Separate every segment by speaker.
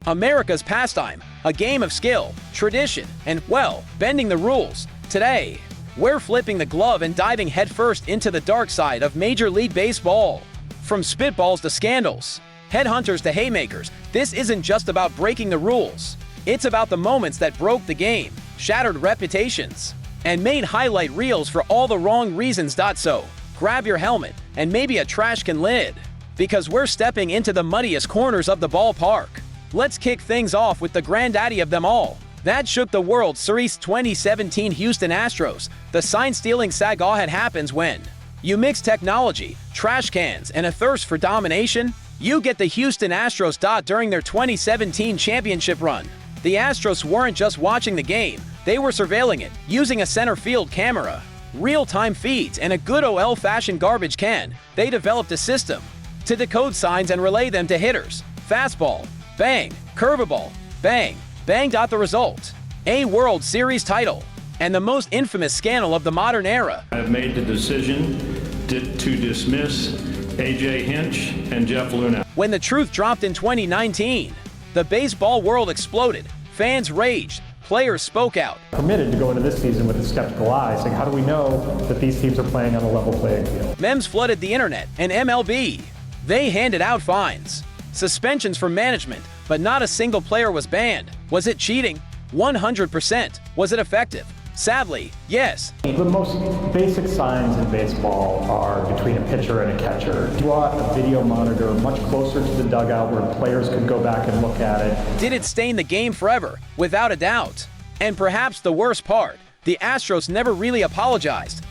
Speaker 1: America's pastime, a game of skill, tradition, and, well, bending the rules. Today, we're flipping the glove and diving headfirst into the dark side of Major League Baseball. From spitballs to scandals, headhunters to haymakers, this isn't just about breaking the rules. It's about the moments that broke the game, shattered reputations, and made highlight reels for all the wrong reasons. So, grab your helmet and maybe a trash can lid, because we're stepping into the muddiest corners of the ballpark. Let's kick things off with the granddaddy of them all. That shook the World Series 2017 Houston Astros. The sign-stealing saga had happens when you mix technology, trash cans, and a thirst for domination. You get the Houston Astros. During their 2017 championship run, the Astros weren't just watching the game, they were surveilling it, using a center field camera, real-time feeds, and a good old-fashioned garbage can. They developed a system to decode signs and relay them to hitters. Fastball, bang, curveball, bang, bang. The result, a World Series title, and the most infamous scandal of the modern era.
Speaker 2: I have made the decision to dismiss A.J. Hinch and Jeff Luna.
Speaker 1: When the truth dropped in 2019, the baseball world exploded. Fans raged. Players spoke out.
Speaker 3: Permitted to go into this season with a skeptical eye, saying, how do we know that these teams are playing on a level playing field?
Speaker 1: Memes flooded the internet and MLB. They handed out fines, suspensions for management, but not a single player was banned. Was it cheating? 100%. Was it effective? Sadly, yes.
Speaker 3: The most basic signs in baseball are between a pitcher and a catcher. Brought a video monitor much closer to the dugout where players could go back and look at it.
Speaker 1: Did it stain the game forever? Without a doubt. And perhaps the worst part, the Astros never really apologized.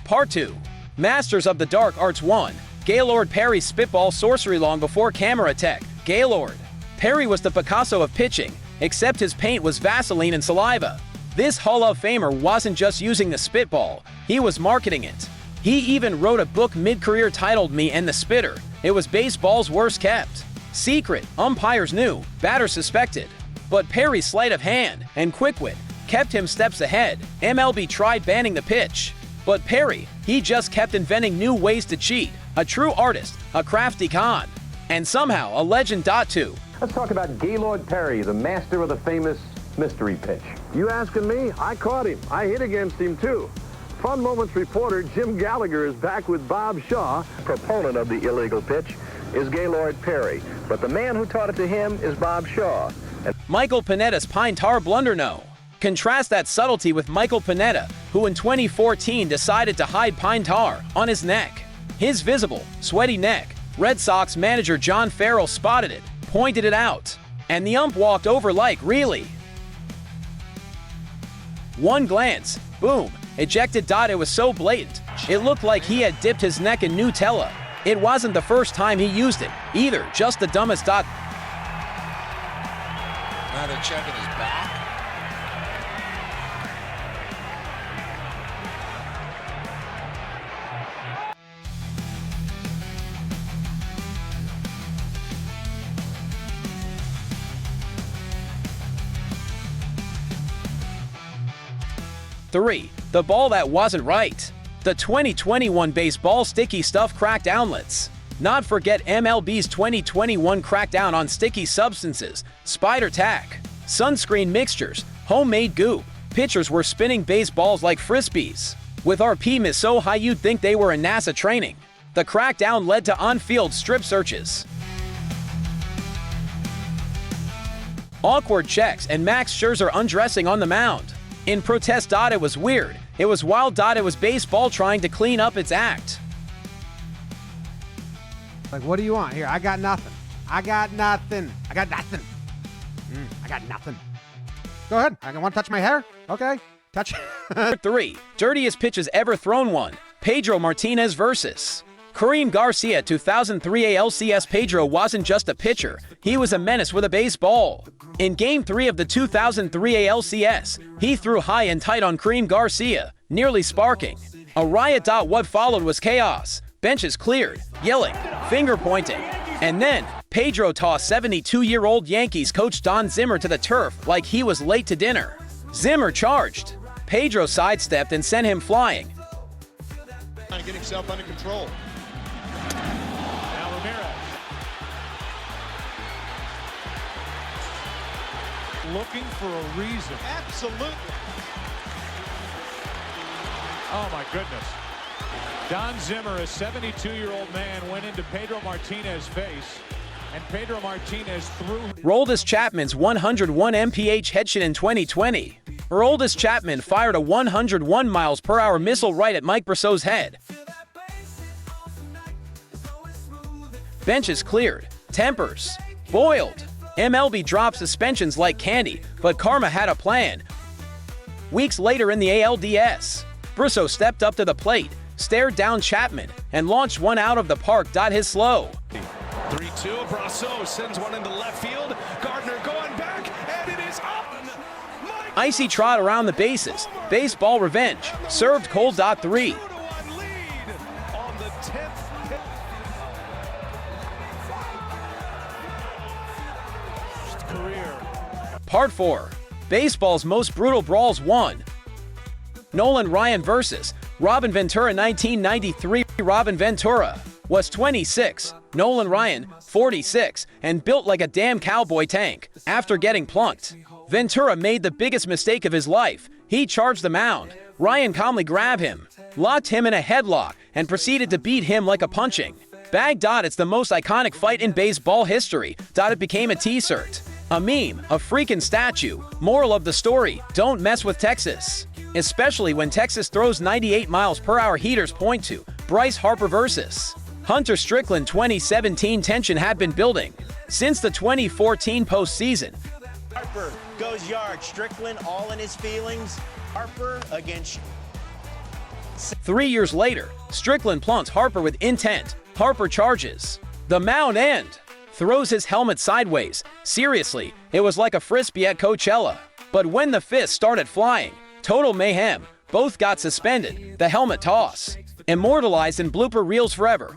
Speaker 1: Part 2. Masters of the Dark Arts 1. Gaylord Perry's spitball sorcery. Long before camera tech, Gaylord Perry was the Picasso of pitching, except his paint was Vaseline and saliva. This Hall of Famer wasn't just using the spitball, he was marketing it. He even wrote a book mid-career titled Me and the Spitter. It was baseball's worst kept secret. Umpires knew, batters suspected. But Perry's sleight of hand and quick wit kept him steps ahead. MLB tried banning the pitch, but Perry, he just kept inventing new ways to cheat. A true artist, a crafty con, and somehow a legend. Too.
Speaker 4: Let's talk about Gaylord Perry, the master of the famous mystery pitch. You asking me? I caught him. I hit against him, too. Fun Moments reporter Jim Gallagher is back with Bob Shaw. Proponent of the illegal pitch is Gaylord Perry, but the man who taught it to him is Bob Shaw.
Speaker 1: Michael Pinetta's pine tar blunder. No. Contrast that subtlety with Michael Pinetta, who in 2014 decided to hide pine tar on his neck. His visible, sweaty neck. Red Sox manager John Farrell spotted it, pointed it out, and the ump walked over like, really? One glance, boom, ejected. It was so blatant, it looked like he had dipped his neck in Nutella. It wasn't the first time he used it, either, just the dumbest.
Speaker 5: Now they're checking his back.
Speaker 1: Three, the ball that wasn't right. The 2021 baseball sticky stuff crackdownlets. Not forget MLB's 2021 crackdown on sticky substances, spider tack, sunscreen mixtures, homemade goop. Pitchers were spinning baseballs like frisbees, with RPM so high you'd think they were in NASA training. The crackdown led to on-field strip searches, awkward checks, and Max Scherzer undressing on the mound in protest. It was weird. It was wild. It was baseball trying to clean up its act.
Speaker 6: Like, what do you want? Here, I got nothing. I got nothing. I got nothing. I got nothing. Go ahead. I want to touch my hair? Okay. Touch.
Speaker 1: 3. Dirtiest pitches ever thrown. 1. Pedro Martinez versus Kareem Garcia. 2003 ALCS. Pedro wasn't just a pitcher. He was a menace with a baseball. In Game 3 of the 2003 ALCS, he threw high and tight on Kareem Garcia, nearly sparking a riot. What followed was chaos. Benches cleared, yelling, finger pointing. And then, Pedro tossed 72-year-old Yankees coach Don Zimmer to the turf like he was late to dinner. Zimmer charged. Pedro sidestepped and sent him flying.
Speaker 5: Trying to get himself under control.
Speaker 7: Now Ramirez. Looking for a reason.
Speaker 5: Absolutely.
Speaker 7: Oh my goodness. Don Zimmer, a 72-year-old man, went into Pedro Martinez's face, and Pedro Martinez threw.
Speaker 1: Aroldis Chapman's 101 mph headshot in 2020. Aroldis Chapman fired a 101 miles per hour missile right at Mike Brosseau's head. Benches cleared. Tempers boiled. MLB dropped suspensions like candy, but karma had a plan. Weeks later in the ALDS, Brosseau stepped up to the plate, stared down Chapman, and launched one out of the park. His slow.
Speaker 8: 3-2, Brosseau sends one into left field. Gardner going back, and it is up.
Speaker 1: Icy trot around the bases. Baseball revenge. Served cold. 3.
Speaker 8: 2-1 lead on the 10th pitch.
Speaker 7: Career.
Speaker 1: Part 4. Baseball's most brutal brawls 1. Nolan Ryan vs. Robin Ventura 1993. Robin Ventura was 26, Nolan Ryan 46, and built like a damn cowboy tank. After getting plunked, Ventura made the biggest mistake of his life. He charged the mound. Ryan calmly grabbed him, locked him in a headlock, and proceeded to beat him like a punching bag. It's the most iconic fight in baseball history. It became a t-shirt, a meme, a freaking statue. Moral of the story, don't mess with Texas. Especially when Texas throws 98 miles per hour. Heaters point to Bryce Harper vs. Hunter Strickland 2017. Tension had been building since the 2014 postseason.
Speaker 9: Harper goes yard. Strickland all in his feelings. Harper against.
Speaker 1: 3 years later, Strickland plunks Harper with intent. Harper charges the mound and throws his helmet sideways. Seriously, it was like a frisbee at Coachella. But when the fist started flying, total mayhem. Both got suspended. The helmet toss immortalized in blooper reels forever.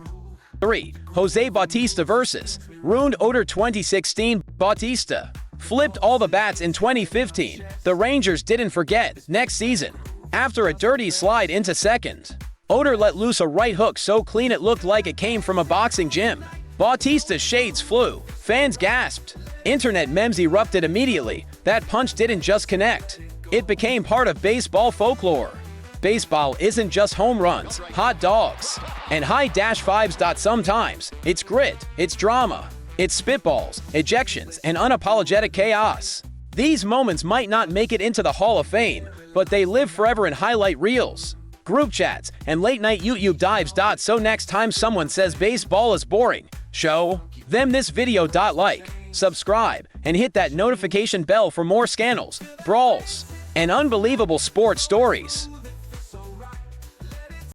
Speaker 1: 3. Jose Bautista vs. Ruined Odor 2016. Bautista flipped all the bats in 2015. The Rangers didn't forget. Next season, after a dirty slide into second, Odor let loose a right hook so clean it looked like it came from a boxing gym. Bautista's shades flew. Fans gasped. Internet memes erupted immediately. That punch didn't just connect. It became part of baseball folklore. Baseball isn't just home runs, hot dogs, and high-fives. Sometimes it's grit, it's drama, it's spitballs, ejections, and unapologetic chaos. These moments might not make it into the Hall of Fame, but they live forever in highlight reels, group chats, and late-night YouTube dives. So next time someone says baseball is boring, show them this video. Like, subscribe, and hit that notification bell for more scandals, brawls, and unbelievable sports stories.